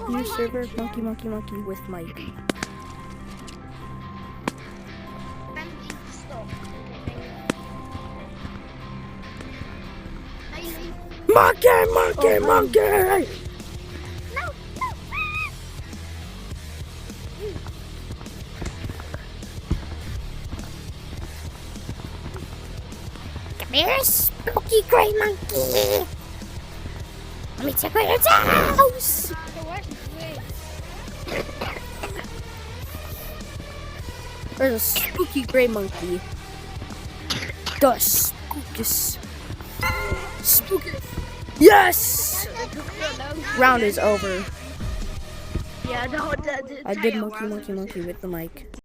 New server, monkey with Mike. Monkey! Come here, spooky gray monkey. Let me check out your house. There's a spooky gray monkey. The spookus. Spookus. Yes! Round is over. Yeah, no, I did monkey with the mic.